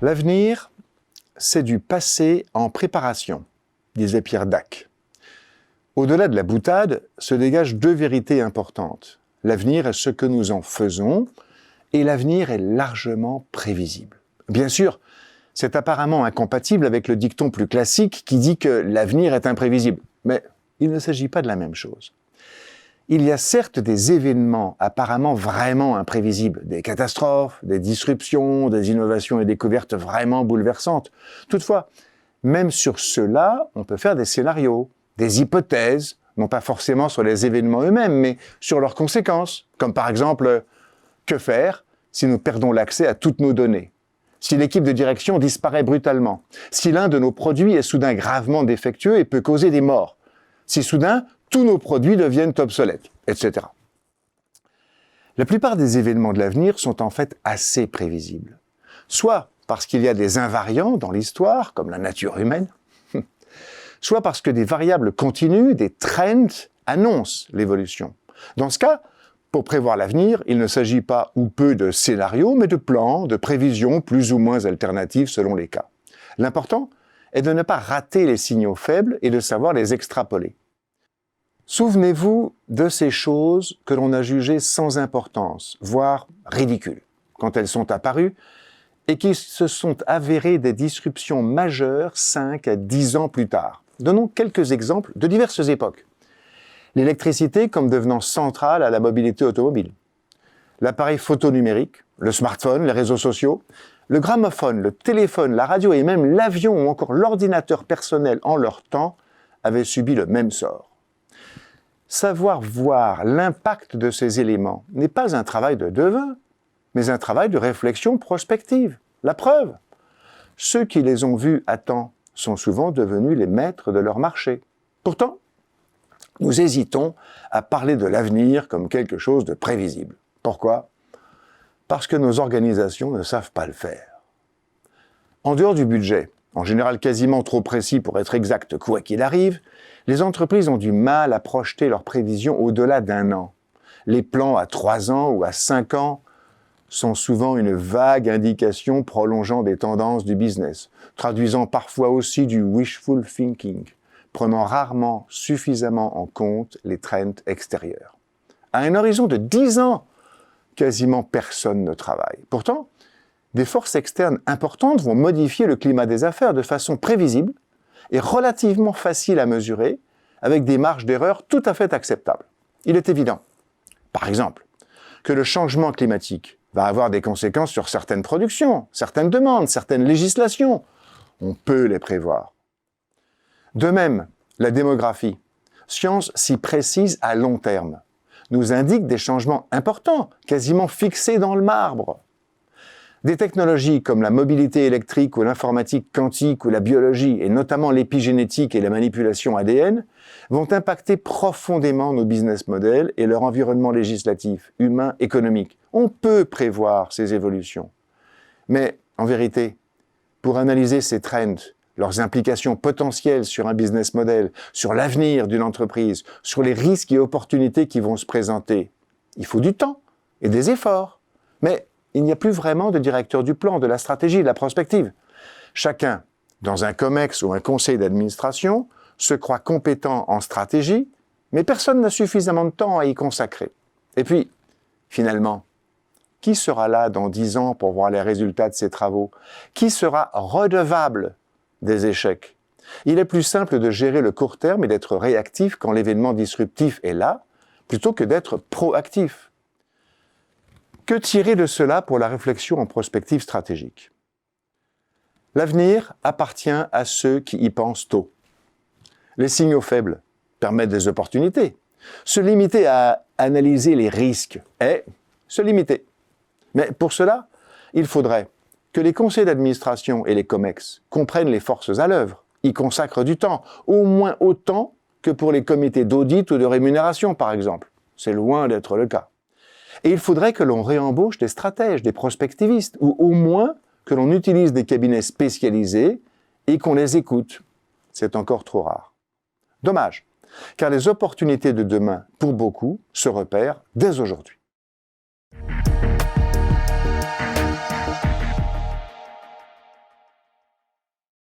L'avenir, c'est du passé en préparation, disait Pierre Dac. Au-delà de la boutade, se dégagent deux vérités importantes. L'avenir est ce que nous en faisons, et l'avenir est largement prévisible. Bien sûr, c'est apparemment incompatible avec le dicton plus classique qui dit que l'avenir est imprévisible. Mais il ne s'agit pas de la même chose. Il y a certes des événements apparemment vraiment imprévisibles, des catastrophes, des disruptions, des innovations et découvertes vraiment bouleversantes. Toutefois, même sur ceux-là, on peut faire des scénarios, des hypothèses, non pas forcément sur les événements eux-mêmes, mais sur leurs conséquences, comme par exemple, que faire si nous perdons l'accès à toutes nos données ? Si l'équipe de direction disparaît brutalement, si l'un de nos produits est soudain gravement défectueux et peut causer des morts, si soudain tous nos produits deviennent obsolètes, etc. La plupart des événements de l'avenir sont en fait assez prévisibles. Soit parce qu'il y a des invariants dans l'histoire, comme la nature humaine, soit parce que des variables continues, des trends, annoncent l'évolution. Dans ce cas, pour prévoir l'avenir, il ne s'agit pas ou peu de scénarios, mais de plans, de prévisions plus ou moins alternatives selon les cas. L'important est de ne pas rater les signaux faibles et de savoir les extrapoler. Souvenez-vous de ces choses que l'on a jugées sans importance, voire ridicules, quand elles sont apparues, et qui se sont avérées des disruptions majeures 5 à 10 ans plus tard. Donnons quelques exemples de diverses époques. L'électricité comme devenant centrale à la mobilité automobile. L'appareil photo numérique, le smartphone, les réseaux sociaux, le gramophone, le téléphone, la radio et même l'avion ou encore l'ordinateur personnel en leur temps avaient subi le même sort. Savoir voir l'impact de ces éléments n'est pas un travail de devin, mais un travail de réflexion prospective. La preuve, ceux qui les ont vus à temps sont souvent devenus les maîtres de leur marché. Pourtant, nous hésitons à parler de l'avenir comme quelque chose de prévisible. Pourquoi ? Parce que nos organisations ne savent pas le faire. En dehors du budget, en général quasiment trop précis pour être exact quoi qu'il arrive, les entreprises ont du mal à projeter leurs prévisions au-delà d'un an. Les plans à 3 ans ou à 5 ans sont souvent une vague indication prolongeant des tendances du business, traduisant parfois aussi du wishful thinking, prenant rarement suffisamment en compte les trends extérieurs. À un horizon de 10 ans, quasiment personne ne travaille. Pourtant, des forces externes importantes vont modifier le climat des affaires de façon prévisible et relativement facile à mesurer, avec des marges d'erreur tout à fait acceptables. Il est évident, par exemple, que le changement climatique va avoir des conséquences sur certaines productions, certaines demandes, certaines législations. On peut les prévoir. De même, la démographie, science si précise à long terme, nous indique des changements importants, quasiment fixés dans le marbre. Des technologies comme la mobilité électrique ou l'informatique quantique ou la biologie, et notamment l'épigénétique et la manipulation ADN, vont impacter profondément nos business models et leur environnement législatif, humain, économique. On peut prévoir ces évolutions. Mais, en vérité, pour analyser ces trends, leurs implications potentielles sur un business model, sur l'avenir d'une entreprise, sur les risques et opportunités qui vont se présenter, il faut du temps et des efforts. Mais il n'y a plus vraiment de directeur du plan, de la stratégie, de la prospective. Chacun, dans un COMEX ou un conseil d'administration, se croit compétent en stratégie, mais personne n'a suffisamment de temps à y consacrer. Et puis, finalement, qui sera là dans 10 ans pour voir les résultats de ses travaux ? Qui sera redevable des échecs ? Il est plus simple de gérer le court terme et d'être réactif quand l'événement disruptif est là, plutôt que d'être proactif. Que tirer de cela pour la réflexion en prospective stratégique ? L'avenir appartient à ceux qui y pensent tôt. Les signaux faibles permettent des opportunités. Se limiter à analyser les risques est se limiter. Mais pour cela, il faudrait que les conseils d'administration et les COMEX comprennent les forces à l'œuvre, y consacrent du temps, au moins autant que pour les comités d'audit ou de rémunération, par exemple. C'est loin d'être le cas. Et il faudrait que l'on réembauche des stratèges, des prospectivistes, ou au moins que l'on utilise des cabinets spécialisés et qu'on les écoute. C'est encore trop rare. Dommage, car les opportunités de demain, pour beaucoup, se repèrent dès aujourd'hui.